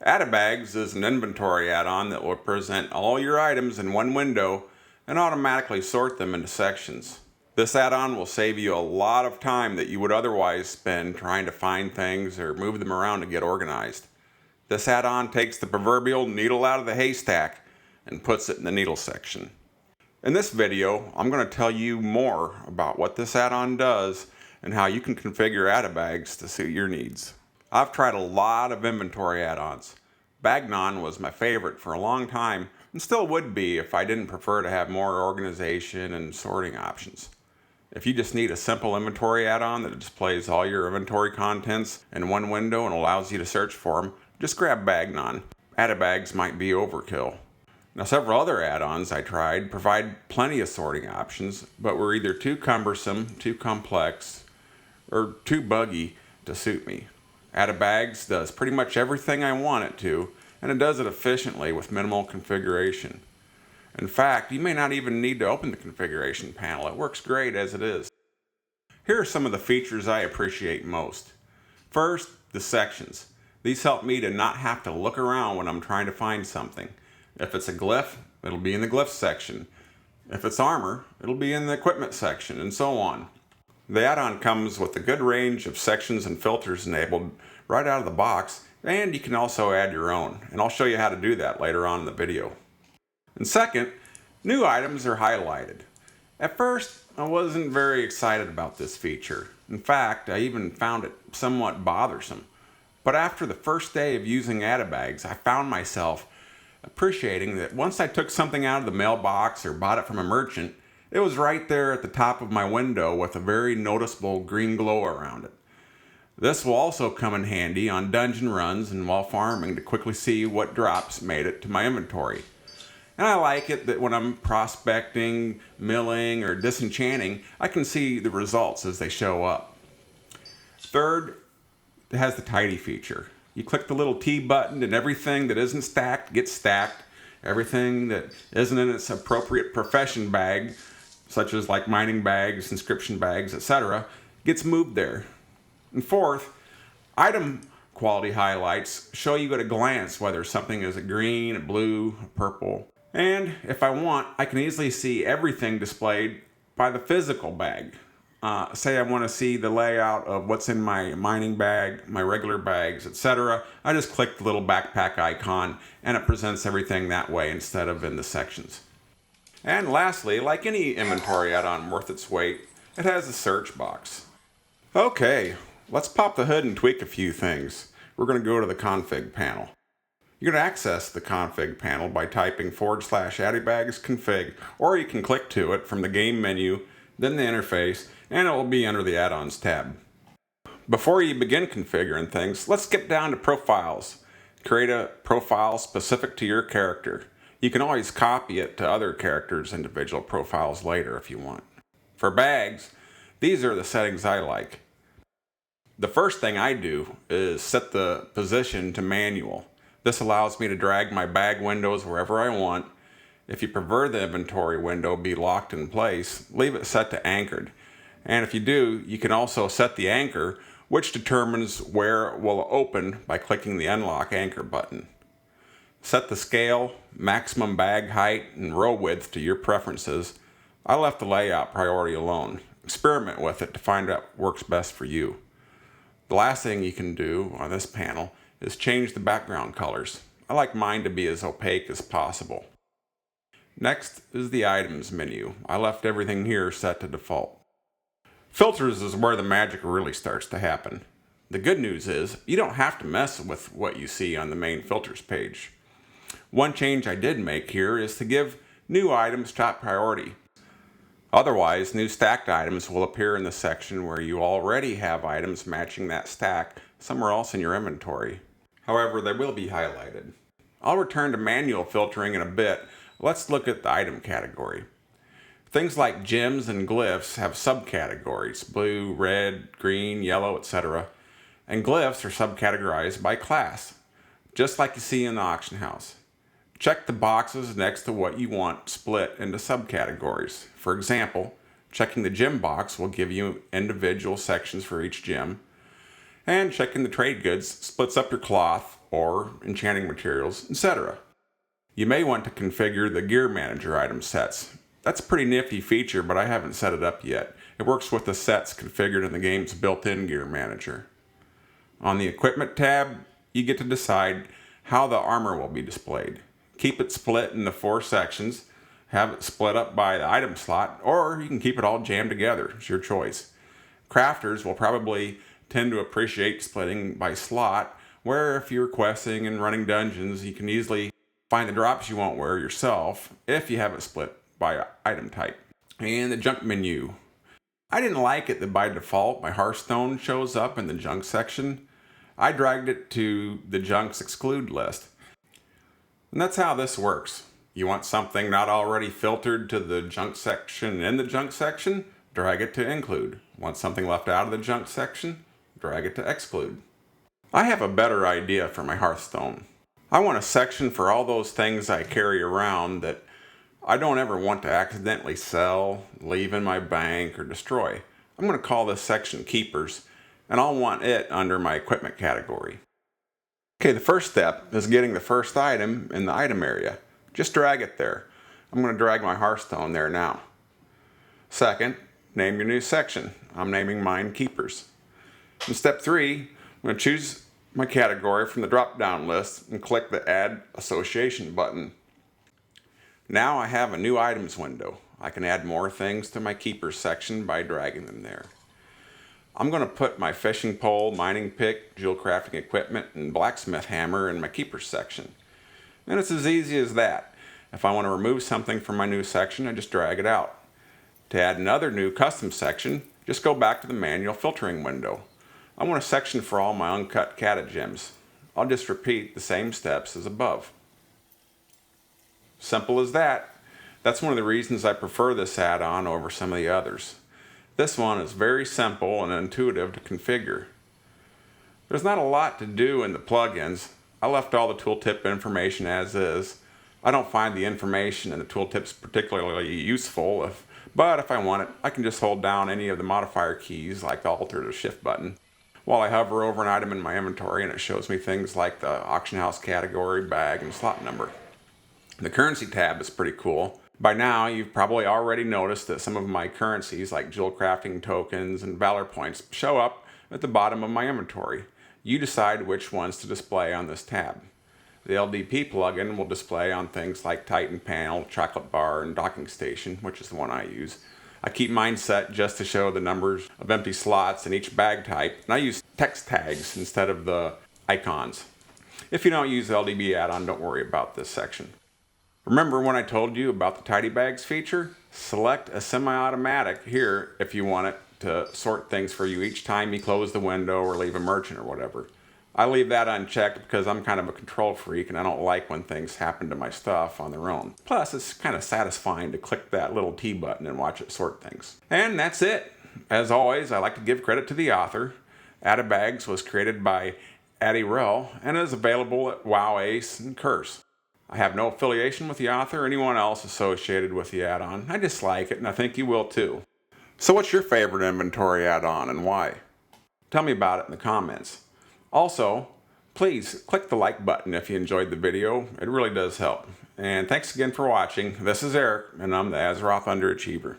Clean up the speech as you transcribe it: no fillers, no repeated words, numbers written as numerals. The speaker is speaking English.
AdiBags is an inventory add-on that will present all your items in one window and automatically sort them into sections. This add-on will save you a lot of time that you would otherwise spend trying to find things or move them around to get organized. This add-on takes the proverbial needle out of the haystack and puts it in the needle section. In this video, I'm going to tell you more about what this add-on does and how you can configure AdiBags to suit your needs. I've tried a lot of inventory add-ons. Bagnon was my favorite for a long time and still would be if I didn't prefer to have more organization and sorting options. If you just need a simple inventory add-on that displays all your inventory contents in one window and allows you to search for them, just grab Bagnon. AdiBags might be overkill. Now, several other add-ons I tried provide plenty of sorting options, but were either too cumbersome, too complex, or too buggy to suit me. AdiBags does pretty much everything I want it to, and it does it efficiently with minimal configuration. In fact, you may not even need to open the configuration panel. It works great as it is. Here are some of the features I appreciate most. First, the sections. These help me to not have to look around when I'm trying to find something. If it's a glyph, it'll be in the glyph section. If it's armor, it'll be in the equipment section, and so on. The add-on comes with a good range of sections and filters enabled right out of the box, and you can also add your own, and I'll show you how to do that later on in the video. And second, new items are highlighted. At first, I wasn't very excited about this feature. In fact, I even found it somewhat bothersome. But after the first day of using AdiBags, I found myself appreciating that once I took something out of the mailbox or bought it from a merchant, it was right there at the top of my window with a very noticeable green glow around it. This will also come in handy on dungeon runs and while farming to quickly see what drops made it to my inventory. And I like it that when I'm prospecting, milling, or disenchanting, I can see the results as they show up. Third, it has the tidy feature. You click the little T button and everything that isn't stacked gets stacked. Everything that isn't in its appropriate profession bag, such as like mining bags, inscription bags, etc., gets moved there. And fourth, item quality highlights show you at a glance whether something is a green, a blue, a purple. And if I want, I can easily see everything displayed by the physical bag. Say I want to see the layout of what's in my mining bag, my regular bags, etc. I just click the little backpack icon and it presents everything that way instead of in the sections. And lastly, like any inventory add-on worth its weight, it has a search box. Okay, let's pop the hood and tweak a few things. We're going to go to the config panel. You're going to access the config panel by typing /AdiBags config, or you can click to it from the game menu, then the interface, and it will be under the add-ons tab. Before you begin configuring things, let's skip down to profiles. Create a profile specific to your character. You can always copy it to other characters' individual profiles later if you want. For bags, these are the settings I like. The first thing I do is set the position to manual. This allows me to drag my bag windows wherever I want. If you prefer the inventory window be locked in place, leave it set to anchored. And if you do, you can also set the anchor, which determines where it will open by clicking the unlock anchor button. Set the scale, maximum bag height, and row width to your preferences. I left the layout priority alone. Experiment with it to find out what works best for you. The last thing you can do on this panel is change the background colors. I like mine to be as opaque as possible. Next is the items menu. I left everything here set to default. Filters is where the magic really starts to happen. The good news is you don't have to mess with what you see on the main filters page. One change I did make here is to give new items top priority. Otherwise, new stacked items will appear in the section where you already have items matching that stack somewhere else in your inventory. However, they will be highlighted. I'll return to manual filtering in a bit. Let's look at the item category. Things like gems and glyphs have subcategories: blue, red, green, yellow, etc. And glyphs are subcategorized by class, just like you see in the auction house. Check the boxes next to what you want split into subcategories. For example, checking the gem box will give you individual sections for each gem, and checking the trade goods splits up your cloth or enchanting materials, etc. You may want to configure the gear manager item sets. That's a pretty nifty feature, but I haven't set it up yet. It works with the sets configured in the game's built-in gear manager. On the equipment tab, you get to decide how the armor will be displayed. Keep it split into 4 sections, have it split up by the item slot, or you can keep it all jammed together. It's your choice. Crafters will probably tend to appreciate splitting by slot, where if you're questing and running dungeons, you can easily find the drops you won't wear yourself if you have it split by item type. And the junk menu. I didn't like it that by default my Hearthstone shows up in the junk section. I dragged it to the junk's exclude list. And that's how this works. You want something not already filtered to the junk section in the junk section? Drag it to include. Want something left out of the junk section? Drag it to exclude. I have a better idea for my Hearthstone. I want a section for all those things I carry around that I don't ever want to accidentally sell, leave in my bank, or destroy. I'm going to call this section Keepers, and I'll want it under my equipment category. Okay, the first step is getting the first item in the item area. Just drag it there. I'm going to drag my Hearthstone there now. Second, name your new section. I'm naming mine Keepers. In step 3, I'm going to choose my category from the drop-down list and click the Add Association button. Now I have a new items window. I can add more things to my Keepers section by dragging them there. I'm going to put my fishing pole, mining pick, jewel crafting equipment, and blacksmith hammer in my Keepers section. And it's as easy as that. If I want to remove something from my new section, I just drag it out. To add another new custom section, just go back to the manual filtering window. I want a section for all my uncut catagems. I'll just repeat the same steps as above. Simple as that. That's one of the reasons I prefer this add-on over some of the others. This one is very simple and intuitive to configure. There's not a lot to do in the plugins. I left all the tooltip information as is. I don't find the information in the tooltips particularly useful, but if I want it, I can just hold down any of the modifier keys like the Alt or the Shift button while I hover over an item in my inventory, and it shows me things like the auction house category, bag, and slot number. The currency tab is pretty cool. By now, you've probably already noticed that some of my currencies, like jewel crafting tokens and valor points, show up at the bottom of my inventory. You decide which ones to display on this tab. The LDP plugin will display on things like Titan Panel, Chocolate Bar, and Docking Station, which is the one I use. I keep mine set just to show the numbers of empty slots in each bag type, and I use text tags instead of the icons. If you don't use the LDB add-on, don't worry about this section. Remember when I told you about the AdiBags feature? Select a semi-automatic here if you want it to sort things for you each time you close the window or leave a merchant or whatever. I leave that unchecked because I'm kind of a control freak and I don't like when things happen to my stuff on their own. Plus, it's kind of satisfying to click that little T button and watch it sort things. And that's it. As always, I like to give credit to the author. AdiBags was created by AdiRel and is available at WoW Ace and Curse. I have no affiliation with the author or anyone else associated with the add-on. I just like it, and I think you will too. So what's your favorite inventory add-on and why? Tell me about it in the comments. Also, please click the like button if you enjoyed the video. It really does help. And thanks again for watching. This is Eric, and I'm the Azeroth Underachiever.